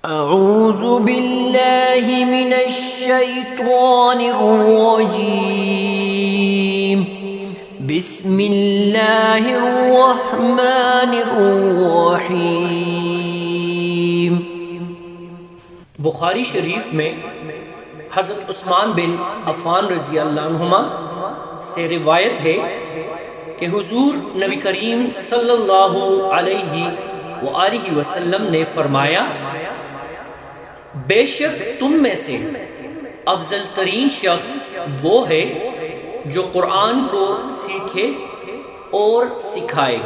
اعوذ باللہ من الشیطان الرجیم بسم اللہ الرحمن الرحیم۔ بخاری شریف میں حضرت عثمان بن عفان رضی اللہ عنہما سے روایت ہے کہ حضور نبی کریم صلی اللہ علیہ وآلہ وسلم نے فرمایا، بے شک تم میں سے افضل ترین شخص وہ ہے جو قرآن کو سیکھے اور سکھائے۔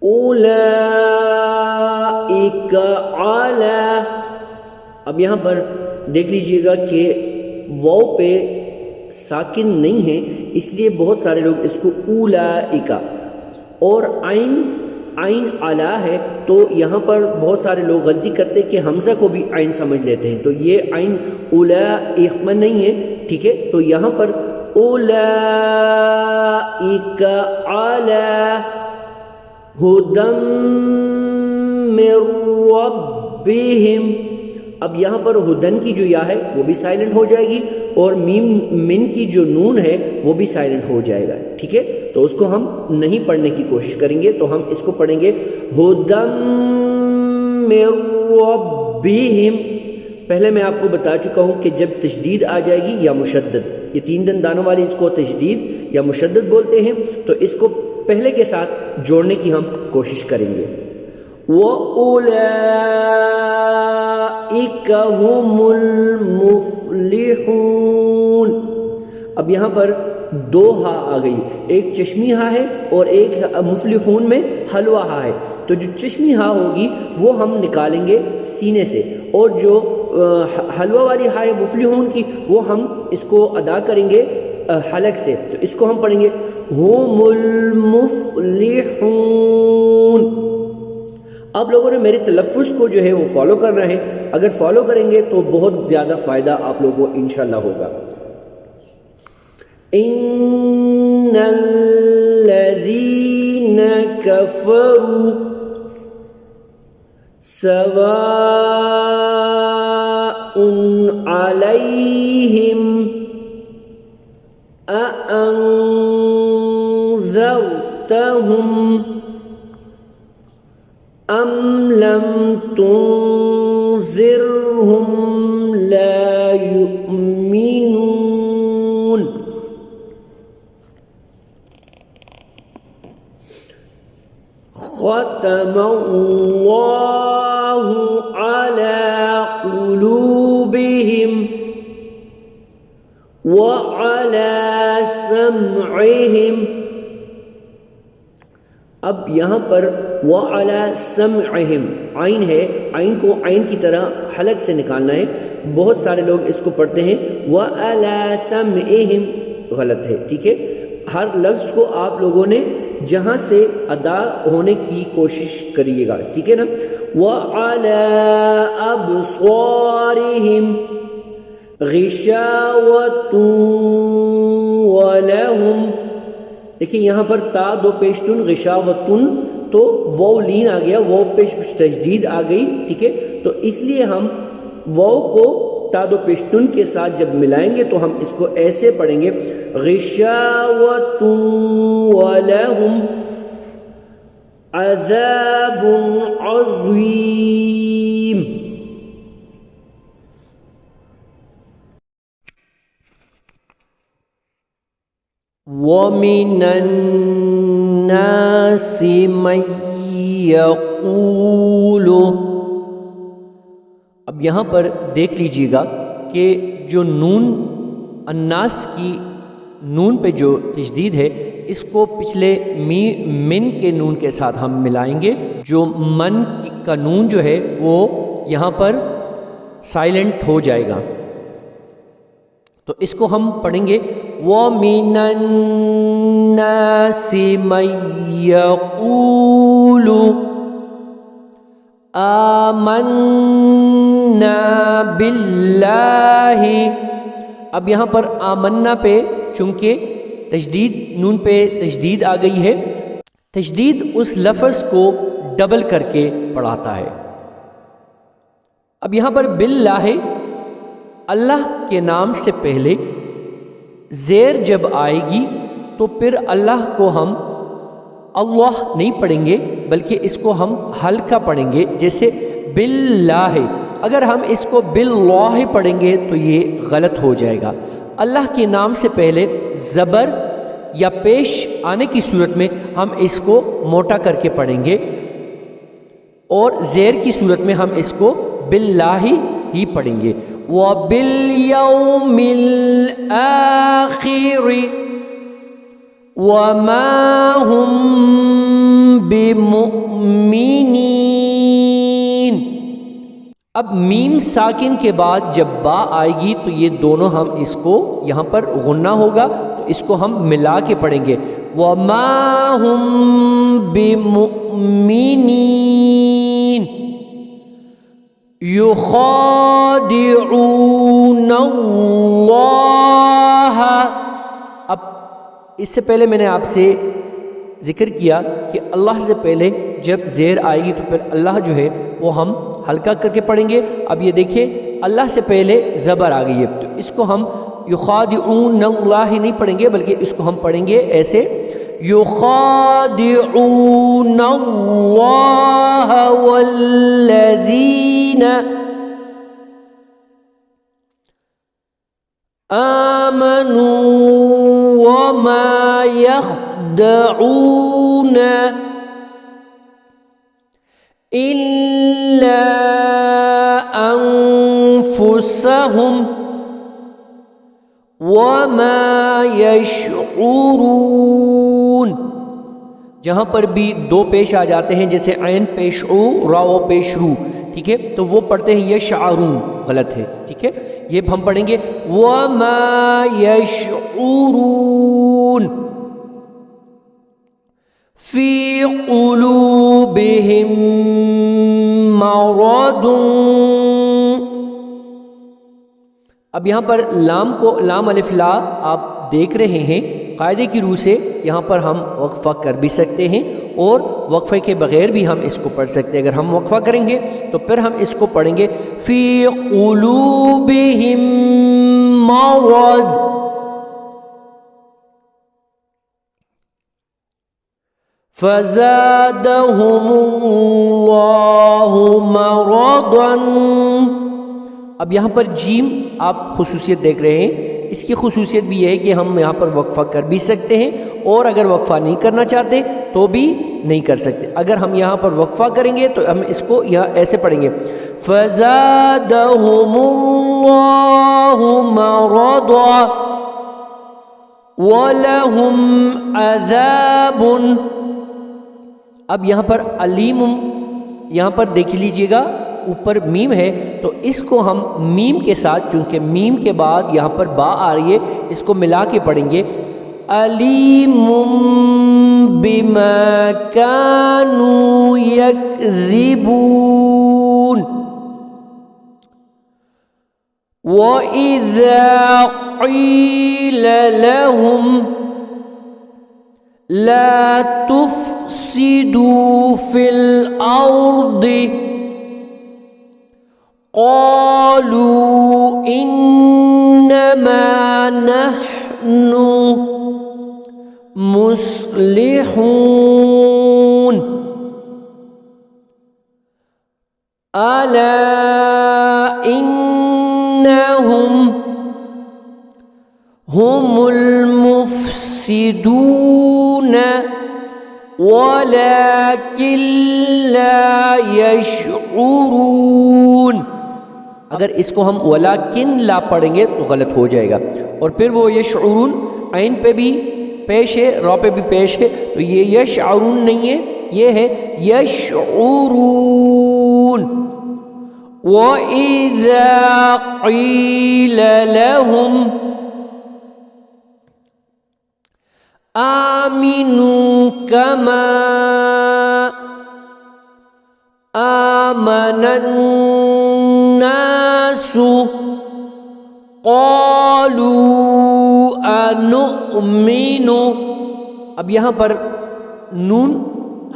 اولئک علی، اب یہاں پر دیکھ لیجئے گا کہ واو پہ ساکن نہیں ہے، اس لیے بہت سارے لوگ اس کو اولئک، اور عین علا ہے تو یہاں پر بہت سارے لوگ غلطی کرتے کہ حمزہ کو بھی عین سمجھ لیتے ہیں، تو یہ عین اولئک نہیں ہے، ٹھیک ہے؟ تو یہاں پر اولئک علی ھدی من ربہم، اب یہاں پر ہدن کی جو یا ہے وہ بھی سائلنٹ ہو جائے گی، اور من کی جو نون ہے وہ بھی سائلنٹ ہو جائے گا، ٹھیک ہے؟ تو اس کو ہم نہیں پڑھنے کی کوشش کریں گے، تو ہم اس کو پڑھیں گے ھدی من ربہم۔ پہلے میں آپ کو بتا چکا ہوں کہ جب تشدید آ جائے گی یا مشدد، یہ تین دندانوں والی اس کو تشدید یا مشدد بولتے ہیں، تو اس کو پہلے کے ساتھ جوڑنے کی ہم کوشش کریں گے۔ وَأُولَئِكَ هُمُ الْمُفْلِحُونَ، اب یہاں پر دو ہا آ گئی، ایک چشمی ہا ہے اور ایک مفلحون میں حلوہ ہا ہے، تو جو چشمی ہا ہوگی وہ ہم نکالیں گے سینے سے، اور جو حلوہ والی ہا ہے مفلحون کی وہ ہم اس کو ادا کریں گے حلق سے، تو اس کو ہم پڑھیں گے ہم المفلحون۔ آپ لوگوں نے میرے تلفظ کو جو ہے وہ فالو کرنا ہے، اگر فالو کریں گے تو بہت زیادہ فائدہ آپ لوگوں کو انشاءاللہ ہوگا۔ ان الذین کفروا سواء علیہم اانذرتہم ام لم تنذرہم لا یؤمنون۔ ختم اللہ علی قلوبہم وعلی سمعہم، اب یہاں پر وعلی سمعہم عین ہے، عین کو عین کی طرح حلق سے نکالنا ہے، بہت سارے لوگ اس کو پڑھتے ہیں وعلی سمعہم، غلط ہے، ٹھیک ہے؟ ہر لفظ کو آپ لوگوں نے جہاں سے ادا ہونے کی کوشش کریے گا، ٹھیک ہے نا؟ وعلی ابصارہم غشاوۃ ولہم، دیکھیں یہاں پر تا دو پیشتن غشاوتن، تو واو لین آ گیا، واو پیش تجدید آ گئی، ٹھیک ہے؟ تو اس لیے ہم واو کو تا دو پیشتن کے ساتھ جب ملائیں گے تو ہم اس کو ایسے پڑھیں گے غشاوۃ ولہم عذاب عظیم۔ وَمِنَ النَّاسِ مَن يَقُولُ، اب یہاں پر دیکھ لیجئے گا کہ جو نون الناس کی نون پہ جو تشدید ہے اس کو پچھلے من کے نون کے ساتھ ہم ملائیں گے، جو من کا نون جو ہے وہ یہاں پر سائلنٹ ہو جائے گا، تو اس کو ہم پڑھیں گے وَمِنَ النَّاسِ مَن يَقُولُ آمَنَّا بِاللَّهِ، اب یہاں پر آمنا پہ چونکہ تشدید نون پہ تشدید آ گئی ہے، تشدید اس لفظ کو ڈبل کر کے پڑھاتا ہے۔ اب یہاں پر باللہ اللہ کے نام سے پہلے زیر جب آئے گی تو پھر اللہ کو ہم اللہ نہیں پڑھیں گے بلکہ اس کو ہم ہلکا پڑھیں گے، جیسے باللہ۔ اگر ہم اس کو باللہ پڑھیں گے تو یہ غلط ہو جائے گا۔ اللہ کے نام سے پہلے زبر یا پیش آنے کی صورت میں ہم اس کو موٹا کر کے پڑھیں گے، اور زیر کی صورت میں ہم اس کو باللہ ہی پڑھیں گے۔ وَبِالْيَوْمِ الْآخِرِ وَمَا هُمْ بِمُؤْمِنِينَ۔ اب میم ساکن کے بعد جب با آئے گی تو یہ دونوں ہم اس کو یہاں پر غنہ ہوگا تو اس کو ہم ملا کے پڑھیں گے، وَمَا هُمْ بِمُؤْمِنِينَ يُخَادِعُونَ اللَّهَ۔ اب اس سے پہلے میں نے آپ سے ذکر کیا کہ اللہ سے پہلے جب زیر آئے گی تو پھر اللہ جو ہے وہ ہم ہلکا کر کے پڑھیں گے۔ اب یہ دیکھیں اللہ سے پہلے زبر آ گئی ہے تو اس کو ہم یخادعون اللہ نہیں پڑھیں گے بلکہ اس کو ہم پڑھیں گے ایسے، یخادعون اللہ والذین آمنوا وما يخدعون إلا أنفسهم وما يشعرون۔ جہاں پر بھی دو پیش آ جاتے ہیں جیسے عین پیش او، راو پیش رو، ٹھیک ہے، تو وہ پڑھتے ہیں یشعرون، غلط ہے، ٹھیک ہے، یہ ہم پڑھیں گے وما يشعرون فی قلوبہم مرض۔ اب یہاں پر لام کو لام الف لا آپ دیکھ رہے ہیں، قاعدے کی روح سے یہاں پر ہم وقفہ کر بھی سکتے ہیں اور وقفے کے بغیر بھی ہم اس کو پڑھ سکتے ہیں۔ اگر ہم وقفہ کریں گے تو پھر ہم اس کو پڑھیں گے فی قلوبہم مرض، فزادہم اللہ مرضا۔ اب یہاں پر جیم آپ خصوصیت دیکھ رہے ہیں، اس کی خصوصیت بھی یہ ہے کہ ہم یہاں پر وقفہ کر بھی سکتے ہیں اور اگر وقفہ نہیں کرنا چاہتے تو بھی نہیں کر سکتے۔ اگر ہم یہاں پر وقفہ کریں گے تو ہم اس کو یہاں ایسے پڑھیں گے فزادہم اللہ مرضا وَلَهُمْ عَذَابٌ۔ اب یہاں پر علیم، یہاں پر دیکھ لیجئے گا اوپر میم ہے تو اس کو ہم میم کے ساتھ، چونکہ میم کے بعد یہاں پر با آ رہی ہے، اس کو ملا کے پڑھیں گے علیم بما كانوا يكذبون۔ وَإِذَا قِيلَ لَهُمْ لَا تُفْسِدُوا فِي الْأَرْضِ قَالُوا إِنَّمَا نَحْنُ مُصْلِحُونَ أَلَا إِنَّهُمْ هُمُ الْمُفْسِدُونَ وَلَكِنْ لَا يَشْعُرُونَ۔ اگر اس کو ہم وَلَكِنْ لا پڑھیں گے تو غلط ہو جائے گا، اور پھر وہ یشعرون عین پہ بھی پیش ہے، را پہ بھی پیش ہے، تو یہ یشعرون نہیں ہے، یہ ہے یشعرون۔ وَإِذَا قِيلَ لَهُمْ آمِنُوا كَمَا آمَنَ النَّاسُ قَالُوا أَنُؤْمِنُ۔ اب یہاں پر نون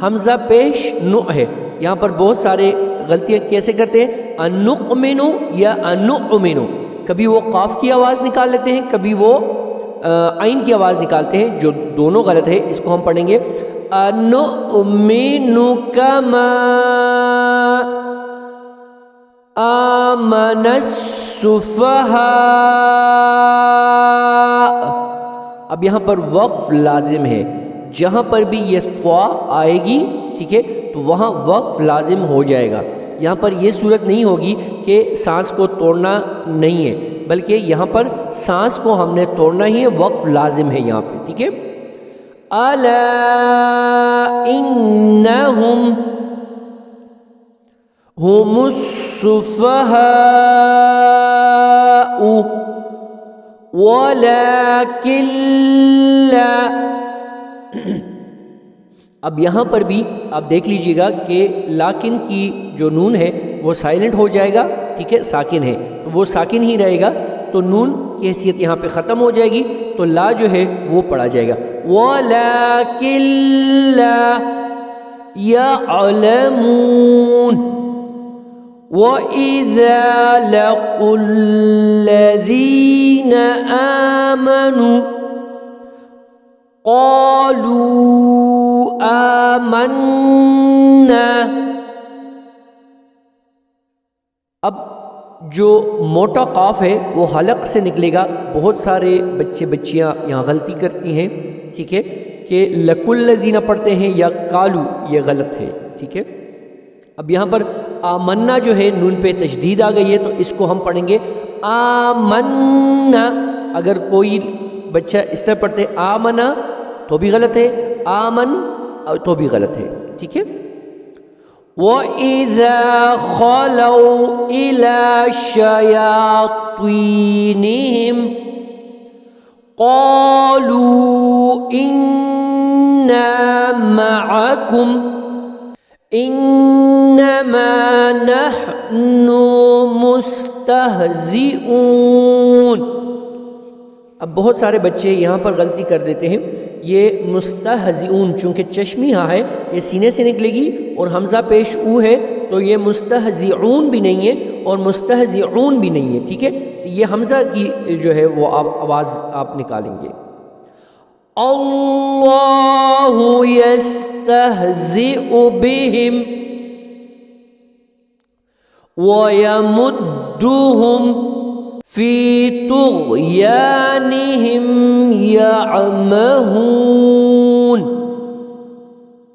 حمزہ پیش نو ہے. یہاں پر بہت سارے غلطیاں کیسے کرتے ہیں، انؤمنو یا انؤمنو، کبھی وہ قاف کی آواز نکال لیتے ہیں، کبھی وہ عین کی آواز نکالتے ہیں، جو دونوں غلط ہے. اس کو ہم پڑھیں گے انؤمن کما آمن السفہاء. اب یہاں پر وقف لازم ہے، جہاں پر بھی یہ طوا آئے گی ٹھیک ہے تو وہاں وقف لازم ہو جائے گا. یہاں پر یہ صورت نہیں ہوگی کہ سانس کو توڑنا نہیں ہے، بلکہ یہاں پر سانس کو ہم نے توڑنا ہی ہے، وقف لازم ہے یہاں پہ ٹھیک ہے. الا انہم هم السفہاء ولكن لا. اب یہاں پر بھی آپ دیکھ لیجئے گا کہ لاکن کی جو نون ہے وہ سائلنٹ ہو جائے گا ٹھیک ہے، ساکن ہے تو وہ ساکن ہی رہے گا، تو نون کی حیثیت یہاں پہ ختم ہو جائے گی، تو لا جو ہے وہ پڑھا جائے گا. وَلَكِن لَا يَعْلَمُونَ وَإِذَا لَقُوا الَّذِينَ آمَنُوا قَالُوا آمَنَّا. اب جو موٹا قاف ہے وہ حلق سے نکلے گا. بہت سارے بچے بچیاں یہاں غلطی کرتی ہیں ٹھیک ہے کہ لَقُوا الَّذِينَ پڑھتے ہیں یا کالو، یہ غلط ہے ٹھیک ہے. اب یہاں پر آمنا جو ہے نون پہ تشدید آ گئی ہے تو اس کو ہم پڑھیں گے آمنا. اگر کوئی بچہ اس طرح پڑھتے آمنا تو بھی غلط ہے، آمن تو بھی غلط ہے ٹھیک ہے. وَإِذَا خَلَوْا إِلَى شَيَاطِينِهِمْ قَالُوا إِنَّا مَعَكُمْ إِنَّمَا نَحْنُ مُسْتَهْزِئُونَ. اب بہت سارے بچے یہاں پر غلطی کر دیتے ہیں. یہ مستہزئون چونکہ چشمی ہاں ہے یہ سینے سے نکلے گی اور حمزہ پیش او ہے تو یہ مستہزئون بھی نہیں ہے اور مستہزئون بھی نہیں ہے ٹھیک ہے. تو یہ حمزہ کی جو ہے وہ آواز آپ نکالیں گے. اللہ یستہزئ بہم وَيَمُدُّهُمْ فِي طُغْيَانِهِمْ يَعْمَهُونَ.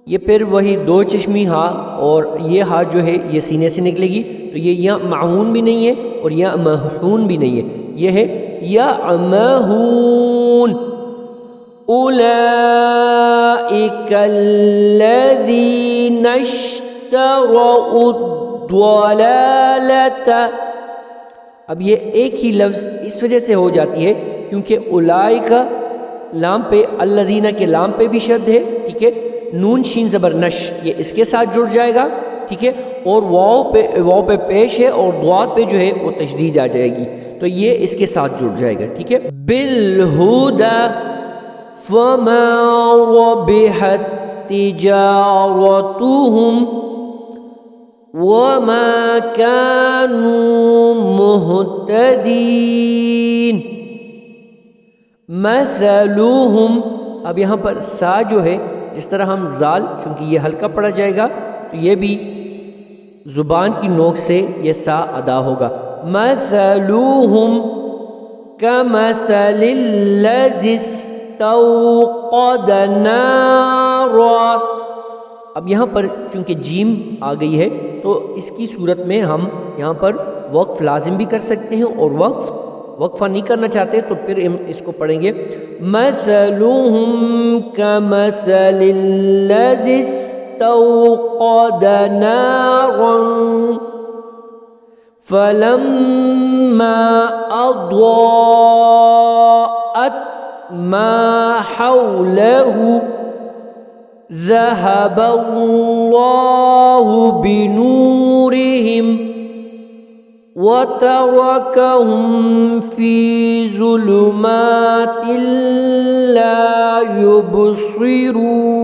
یہ پھر وہی دو چشمی ہا اور یہ ہا جو ہے یہ سینے سے نکلے گی تو یہ یا معون بھی نہیں ہے اور یا محون بھی نہیں ہے، یہ ہے یعمہون. اولئک الذین اشتروا الضلالۃ. اب یہ ایک ہی لفظ اس وجہ سے ہو جاتی ہے کیونکہ اولئک لام پہ الذین کے لام پہ بھی شد ہے ٹھیک ہے. نون شین زبر نش یہ اس کے ساتھ جڑ جائے گا ٹھیک ہے، اور واو پہ پیش ہے اور ضاد پہ جو ہے وہ تشدید آ جائے گی تو یہ اس کے ساتھ جڑ جائے گا ٹھیک ہے. بالہدی فما ربحت تجارتهم وما كانوا مهتدين. مثلهم. اب یہاں پر سا جو ہے جس طرح ہم زال چونکہ یہ ہلکا پڑھا جائے گا تو یہ بھی زبان کی نوک سے یہ سا ادا ہوگا. مثلهم كمثل الذي استوقد نارا. اب یہاں پر چونکہ جیم آ گئی ہے تو اس کی صورت میں ہم یہاں پر وقف لازم بھی کر سکتے ہیں اور وقفہ نہیں کرنا چاہتے تو پھر ہم اس کو پڑھیں گے مثلهم كمثل الذي استوقد نارا فلما أضاءت ما حوله ذهب الله بنورهم وتركهم في ظلمات لا يبصرون.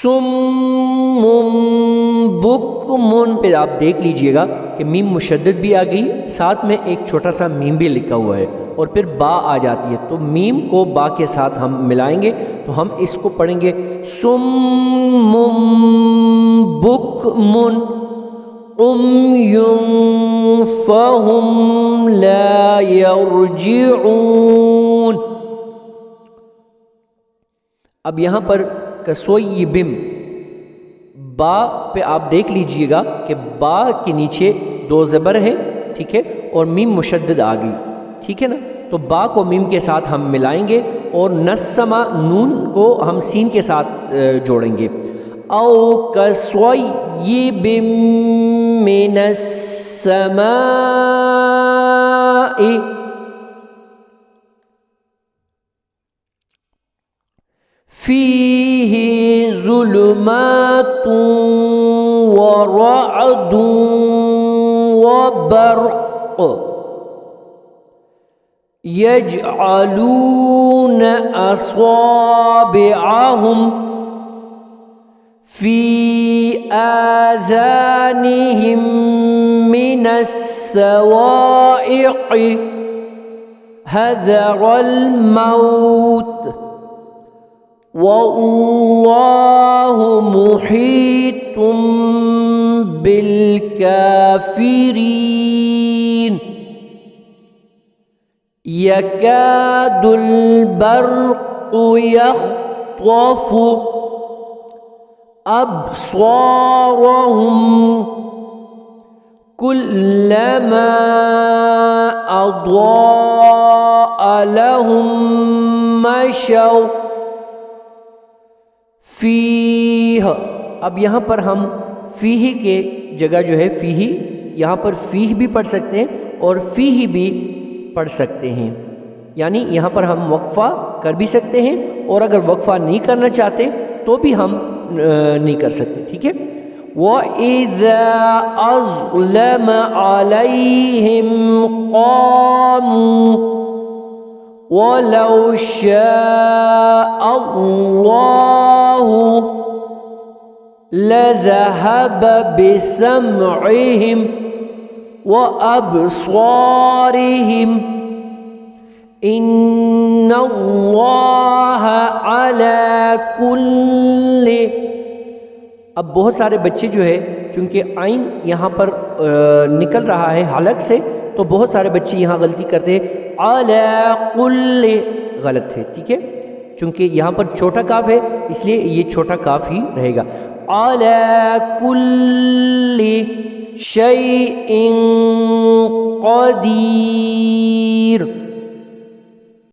سم بکم، پھر آپ دیکھ لیجئے گا کہ میم مشدد بھی آ گئی، ساتھ میں ایک چھوٹا سا میم بھی لکھا ہوا ہے اور پھر با آ جاتی ہے، تو میم کو با کے ساتھ ہم ملائیں گے تو ہم اس کو پڑھیں گے سم بکم عمی فہم لا یرجعون۔ اب یہاں پر کسویبم، با پہ آپ دیکھ لیجئے گا کہ با کے نیچے دو زبر ہیں، ٹھیک ہے، اور میم مشدد آ گئی، ٹھیک ہے نا، تو با کو میم کے ساتھ ہم ملائیں گے اور نسما نون کو ہم سین کے ساتھ جوڑیں گے۔ او کسویب من السماء فیہ ظلمات ورعد وبرق یجعلون اصابعهم فی آذانهم من الصواعق حذر الموت واللہ محیط بالکافرین۔ یکاد البرق یخطف ابصارهم کلما اضاء لهم مشوا فیہ۔ اب یہاں پر ہم فیہ کے جگہ جو ہے فیہ، یہاں پر فیہ بھی پڑھ سکتے ہیں اور فیہ بھی پڑھ سکتے ہیں، یعنی یہاں پر ہم وقفہ کر بھی سکتے ہیں اور اگر وقفہ نہیں کرنا چاہتے تو بھی ہم نہیں کر سکتے، ٹھیک ہے۔ وَإِذَا أَظْلَمَ عَلَيْهِمْ قَامُوا وَلَوْ شَاءَ اللَّهُ لَذَهَبَ بِسَمْعِهِمْ وَأَبْصَارِهِمْ إِنَّ اللَّهَ عَلَى كُلِّ۔ اب بہت سارے بچے جو ہے چونکہ عین یہاں پر نکل رہا ہے حلق سے، تو بہت سارے بچے یہاں غلطی کرتے ہیں، علی کل غلط ہے، ٹھیک ہے، چونکہ یہاں پر چھوٹا کاف ہے اس لیے یہ چھوٹا کاف ہی رہے گا۔ علی کل شیء قدیر۔